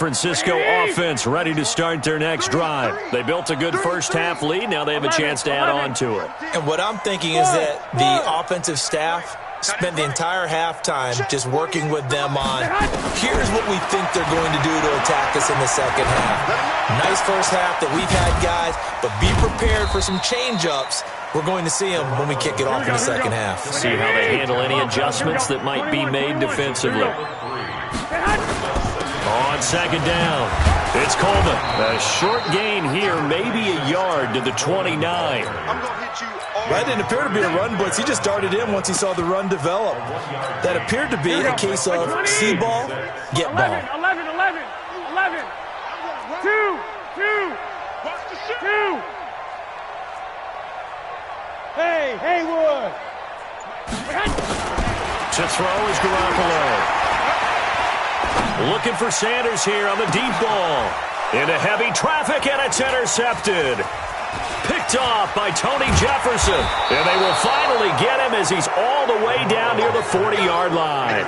Francisco offense ready to start their next drive. They built a good first-half lead. Now they have a chance to add on to it. And what I'm thinking is that the offensive staff spent the entire halftime just working with them on, here's what we think they're going to do to attack us in the second half. Nice first half that we've had, guys, but be prepared for some change-ups. We're going to see them when we kick it off in the second half. See how they handle any adjustments that might be made defensively. On second down, it's Coleman. A short gain here, maybe a yard to the 29. That didn't appear to be a run blitz. He just darted in once he saw the run develop. That appeared to be a case of see ball, get ball. 11. 2. Hey, Haywood. To throw is Garoppolo. Looking for Sanders here on the deep ball. Into heavy traffic, and it's intercepted. Picked off by Tony Jefferson. And they will finally get him as he's all the way down near the 40-yard line.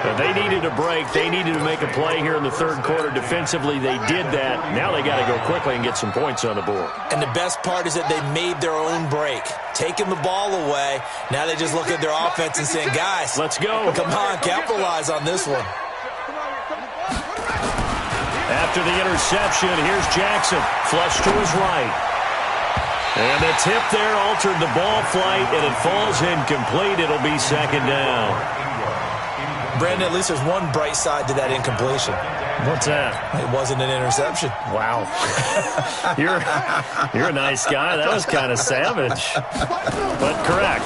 And they needed a break. They needed to make a play here in the third quarter. Defensively, they did that. Now they got to go quickly and get some points on the board. And the best part is that they made their own break. Taking the ball away. Now they just look at their offense and saying, guys, let's go. Come on, capitalize on this one. After the interception, here's Jackson. Flush to his right. And the tip there altered the ball flight, and it falls incomplete. It'll be second down. Brandon, at least there's one bright side to that incompletion. What's that? It wasn't an interception. Wow. You're a nice guy. That was kind of savage. But correct.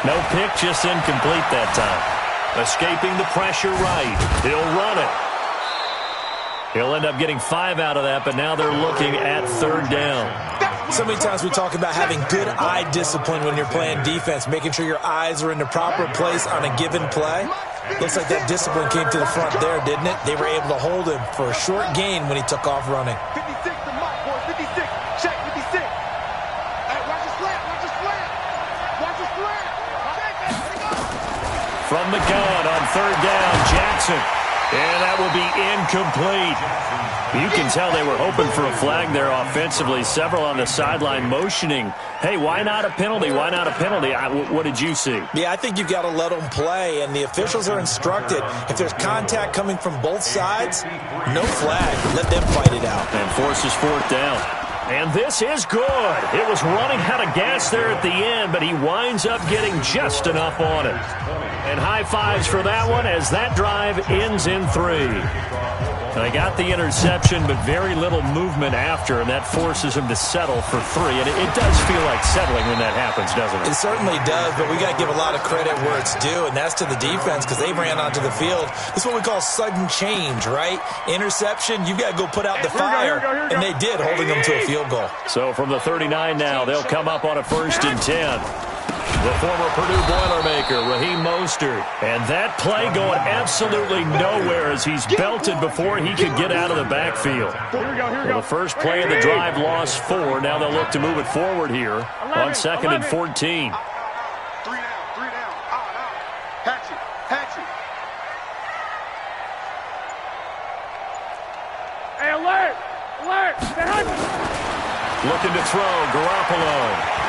No pick, just incomplete that time. Escaping the pressure right. He'll run it. He'll end up getting 5 out of that, but now they're looking at third down. So many times we talk about having good eye discipline when you're playing defense, making sure your eyes are in the proper place on a given play. Looks like that discipline came to the front there, didn't it? They were able to hold him for a short gain when he took off running. 56 to Mike, boy. 56. Check 56. Hey, watch the slant. Watch the slant. Watch the slant. From the gun on third down, Jackson. And that will be incomplete. You can tell they were hoping for a flag there offensively. Several on the sideline motioning, hey, why not a penalty? Why not a penalty? What did you see? Yeah, I think you've got to let them play, and the officials are instructed. If there's contact coming from both sides, no flag. Let them fight it out. And forces fourth down. And this is good. It was running out of gas there at the end, but he winds up getting just enough on it. And high fives for that one as that drive ends in 3. They got the interception, but very little movement after, and that forces him to settle for 3. And it does feel like settling when that happens, doesn't it? It certainly does, but we got to give a lot of credit where it's due, and that's to the defense because they ran onto the field. This is what we call sudden change, right? Interception, you got to go put out the fire, and they did, holding them to a field goal. So from the 39 now, they'll come up on a 1st and 10. The former Purdue Boilermaker, Raheem Mostert. And that play going absolutely nowhere as he's belted before he could get out of the backfield. Well, the first play of the drive lost 4. Now they'll look to move it forward here on 2nd and 14. 3 down. Hatch it. Hey, alert. Looking to throw, Garoppolo.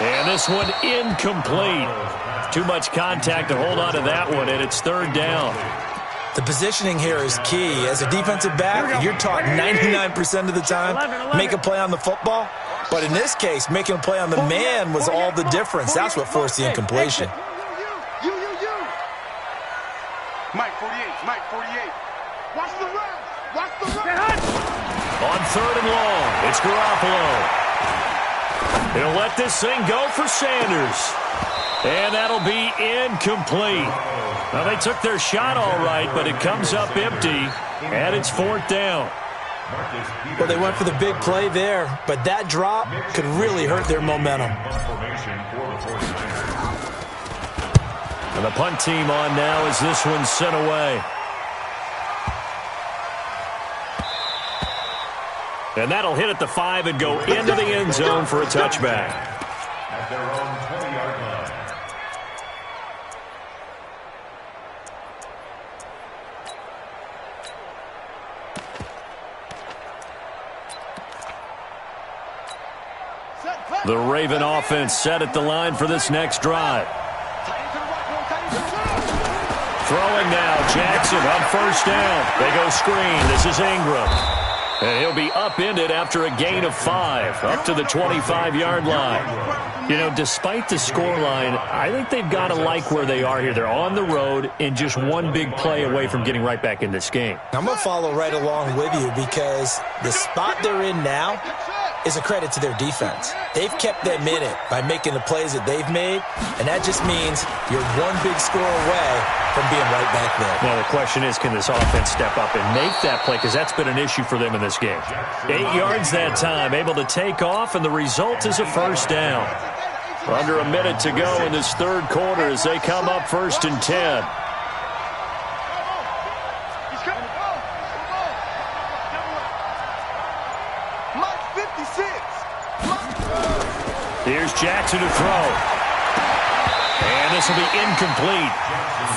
And this one incomplete. Too much contact to hold on to that one, and it's third down. The positioning here is key. As a defensive back, you're taught 99% of the time, make a play on the football. But in this case, making a play on the man was all the difference. That's what forced the incompletion. Mike 48. Watch the run. On third and long, it's Garoppolo. He'll let this thing go for Sanders. And that'll be incomplete. Now, they took their shot all right, but it comes up empty, and it's fourth down. Well, they went for the big play there, but that drop could really hurt their momentum. And the punt team on now as this one's sent away. And that'll hit at the 5 and go into the end zone for a touchback. At their own 20-yard line. The Raven offense set at the line for this next drive. Throwing now, Jackson on first down. They go screen. This is Ingram. And he'll be upended after a gain of 5, up to the 25-yard line. You know, despite the scoreline, I think they've got to like where they are here. They're on the road and just one big play away from getting right back in this game. I'm going to follow right along with you because the spot they're in now is a credit to their defense. They've kept them in it by making the plays that they've made, and that just means you're one big score away from being right back there. Now, the question is, can this offense step up and make that play? Because that's been an issue for them in this game. 8 yards that time, able to take off, and the result is a first down. Under a minute to go in this third quarter as they come up 1st and 10. Here's Jackson to throw. And this will be incomplete.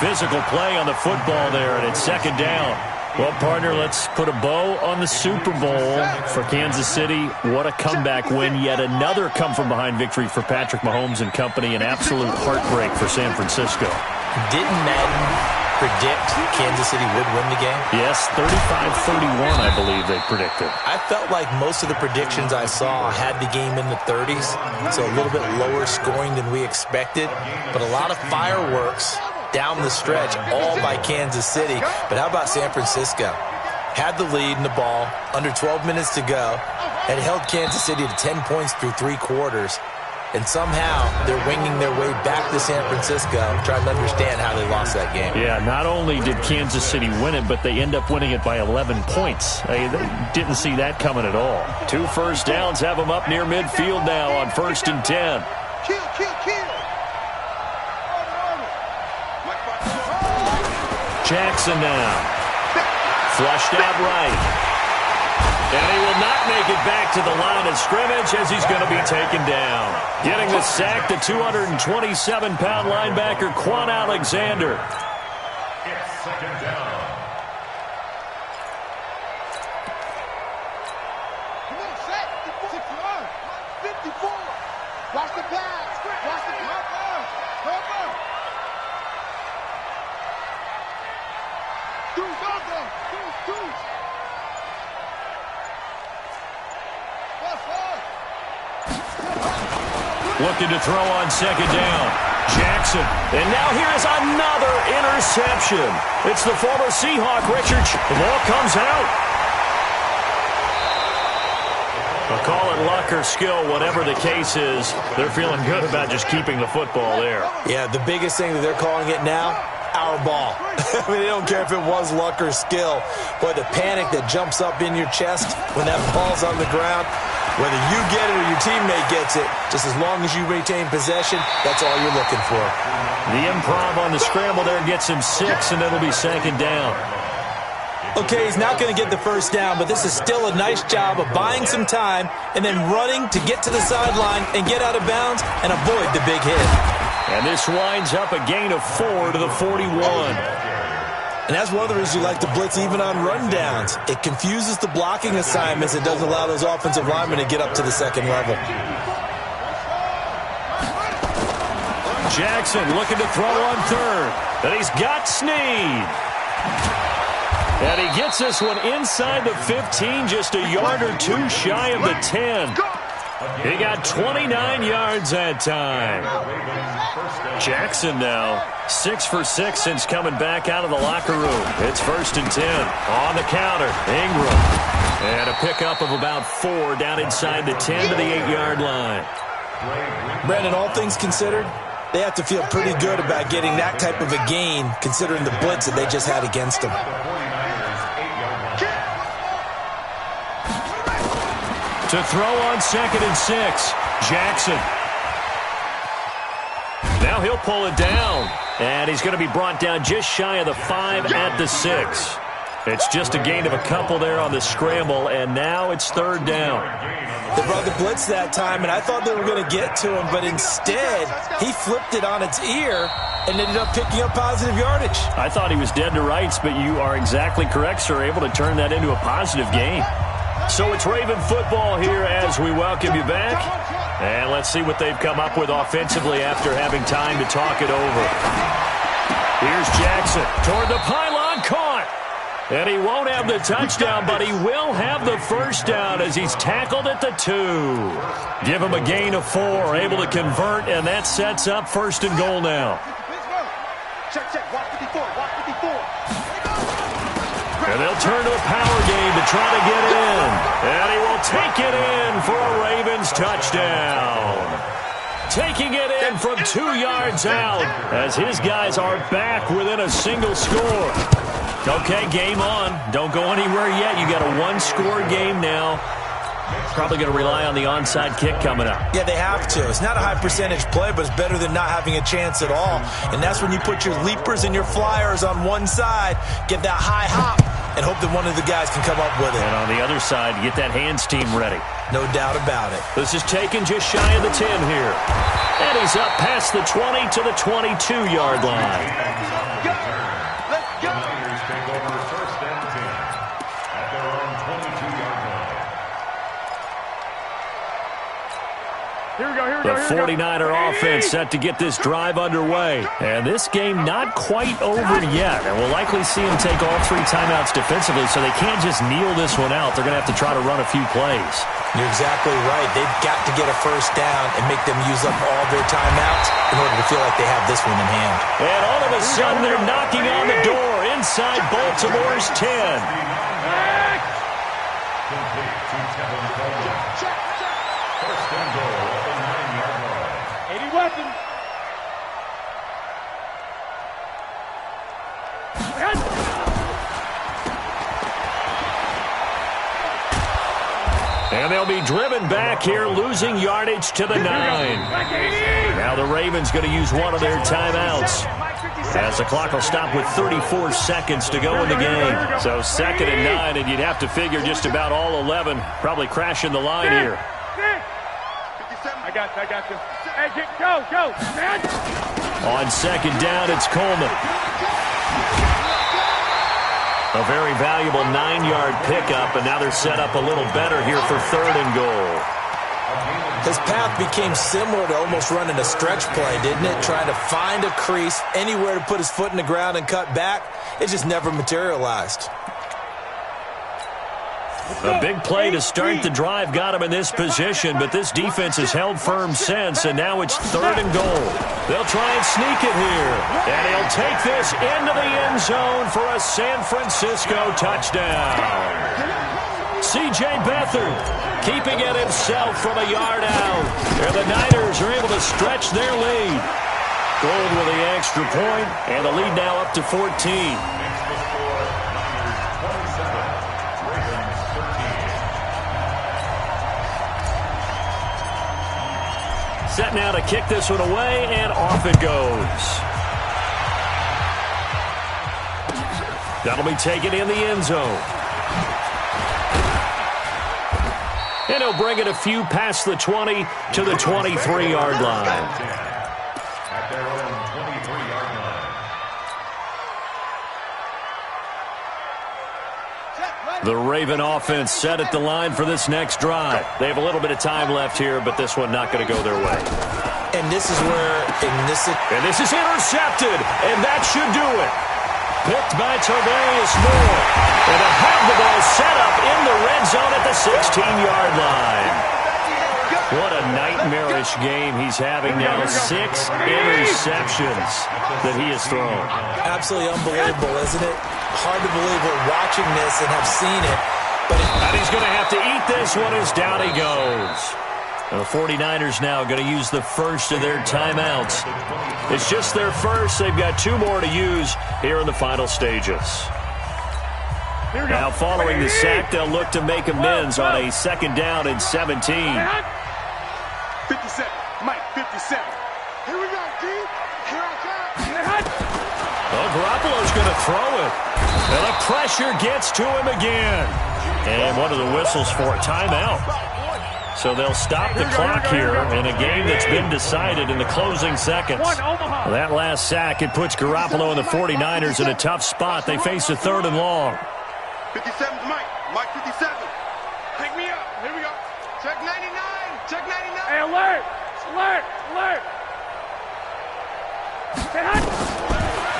Physical play on the football there, and it's 2nd down. Well, partner, let's put a bow on the Super Bowl for Kansas City. What a comeback win. Yet another come-from-behind victory for Patrick Mahomes and company. An absolute heartbreak for San Francisco. Didn't Madden predict Kansas City would win the game? Yes, 35-31, I believe they predicted. I felt like most of the predictions I saw had the game in the 30s, so a little bit lower scoring than we expected, but a lot of fireworks down the stretch, all by Kansas City. But how about San Francisco? Had the lead in the ball, under 12 minutes to go, and held Kansas City to 10 points through 3 quarters. And somehow they're winging their way back to San Francisco, trying to understand how they lost that game. Yeah, not only did Kansas City win it, but they end up winning it by 11 points. They didn't see that coming at all. 2 first downs have them up near midfield now on 1st and 10. Jackson now. Flushed out right. And he will not make it back to the line of scrimmage as he's going to be taken down. Getting the sack, the 227-pound linebacker, Quan Alexander. It's 2nd down. Come on, set. 54. Watch the pass. Watch the pass. Cover. Two. Looking to throw on 2nd down. Jackson. And now here is another interception. It's the former Seahawk, Richard. The ball comes out. I'll call it luck or skill, whatever the case is. They're feeling good about just keeping the football there. Yeah, the biggest thing that they're calling it now, our ball. I mean, they don't care if it was luck or skill. Boy, the panic that jumps up in your chest when that ball's on the ground, whether you get it or your teammate gets it, just as long as you retain possession, that's all you're looking for. The improv on the scramble there gets him 6, and it'll be 2nd down. Okay, he's not going to get the first down, but this is still a nice job of buying some time and then running to get to the sideline and get out of bounds and avoid the big hit. And this winds up a gain of 4 to the 41. And that's one of the reasons you like to blitz even on rundowns. It confuses the blocking assignments. It doesn't allow those offensive linemen to get up to the 2nd level. Jackson looking to throw on 3rd. And he's got Snead. And he gets this one inside the 15, just a yard or 2 shy of the 10. He got 29 yards that time. Jackson now 6 for 6 since coming back out of the locker room. It's 1st and 10 on the counter. Ingram. And a pickup of about 4 down inside the 10 to the 8-yard line. Brandon, all things considered, they have to feel pretty good about getting that type of a gain considering the blitz that they just had against them. To throw on 2nd and 6, Jackson. Now he'll pull it down, and he's going to be brought down just shy of the 5 at the 6. It's just a gain of a couple there on the scramble, and now it's 3rd down. They brought the blitz that time, and I thought they were going to get to him, but instead, he flipped it on its ear and ended up picking up positive yardage. I thought he was dead to rights, but you are exactly correct, sir, able to turn that into a positive gain. So it's Raven football here as we welcome you back. And let's see what they've come up with offensively after having time to talk it over. Here's Jackson toward the pylon, caught. And he won't have the touchdown, but he will have the first down as he's tackled at the 2. Give him a gain of 4, able to convert, and that sets up 1st and goal now. Check, watch 54, watch 54. And they'll turn to a power game to try to get in. And he will take it in for a Ravens touchdown. Taking it in from 2 yards out as his guys are back within a single score. Okay, game on. Don't go anywhere yet. You got a 1-score game now. Probably going to rely on the onside kick coming up. Yeah, they have to. It's not a high percentage play, but it's better than not having a chance at all. And that's when you put your leapers and your flyers on one side, get that high hop, and hope that one of the guys can come up with it. And on the other side, get that hands team ready. No doubt about it. This is taken just shy of the 10 here. And he's up past the 20 to the 22-yard line. Let's go. Take over 1st and 10 at their own 22-yard line. Here we go. The 49er offense set to get this drive underway. And this game not quite over yet. And we'll likely see them take all 3 timeouts defensively, so they can't just kneel this one out. They're going to have to try to run a few plays. You're exactly right. They've got to get a first down and make them use up all their timeouts in order to feel like they have this one in hand. And all of a sudden, they're knocking on the door inside Baltimore's 10. Complete to Tevin Coleman. Check. 1st and goal at the 9-yard line. 80 weapons. And they'll be driven back here, losing yardage to the 9. Now the Ravens going to use one of their timeouts, as the clock will stop with 34 seconds to go in the game. So 2nd and 9, and you'd have to figure just about all 11 probably crashing the line here. I got you. Hey, go, man. On 2nd down, it's Coleman. A very valuable 9-yard pickup, and now they're set up a little better here for 3rd and goal. His path became similar to almost running a stretch play, didn't it? Trying to find a crease, anywhere to put his foot in the ground and cut back. It just never materialized. A big play to start the drive got him in this position, but this defense has held firm since, and now it's 3rd and goal. They'll try and sneak it here, and he'll take this into the end zone for a San Francisco touchdown. C.J. Beathard keeping it himself from a yard out, and the Niners are able to stretch their lead. Gold with the extra point, and the lead now up to 14. Set now to kick this one away, and off it goes. That'll be taken in the end zone. And he'll bring it a few past the 20 to the 23-yard line. At their own 23-yard line. The Raven offense set at the line for this next drive. They have a little bit of time left here, but this one not going to go their way. And this is where, And this is intercepted, and that should do it. Picked by Tavarius Moore. And they'll have the ball set up in the red zone at the 16-yard line. What a nightmarish game he's having now. 6 interceptions that he has thrown. absolutely unbelievable, isn't it? Hard to believe we're watching this and have seen it. And he's going to have to eat this one as down he goes. And the 49ers now going to use the first of their timeouts. It's just their first. They've got 2 more to use here in the final stages. Now following the sack, they'll look to make amends on a 2nd down and 17. 57. Mike, 57. Here we go, D. Here I come. Well, Garoppolo's going to throw it. And the pressure gets to him again. And what are the whistles for? Timeout. So they'll stop the clock here in a game that's been decided in the closing seconds. That last sack, it puts Garoppolo and the 49ers in a tough spot. They face a 3rd and long. 57 Mike. Mike 57. Pick me up. Here we go. Check 99. Check 99. Hey, alert! Alert! Alert! Hey, hot!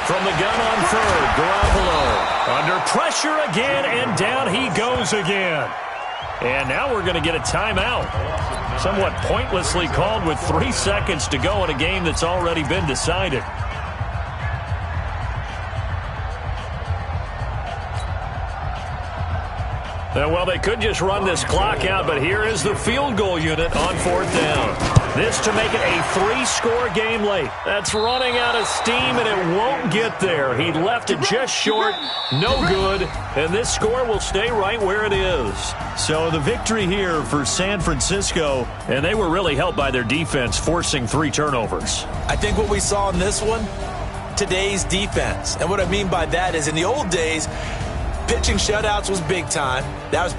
From the gun on third, Garoppolo under pressure again, and down he goes again. And now we're going to get a timeout. Somewhat pointlessly called with 3 seconds to go in a game that's already been decided. Well, they could just run this clock out, but here is the field goal unit on 4th down. This to make it a 3-score game late. That's running out of steam, and it won't get there. He left it just short, no good, and this score will stay right where it is. So the victory here for San Francisco, and they were really helped by their defense forcing 3 turnovers. I think what we saw in this one, today's defense. And what I mean by that is in the old days, pitching shutouts was big time. That was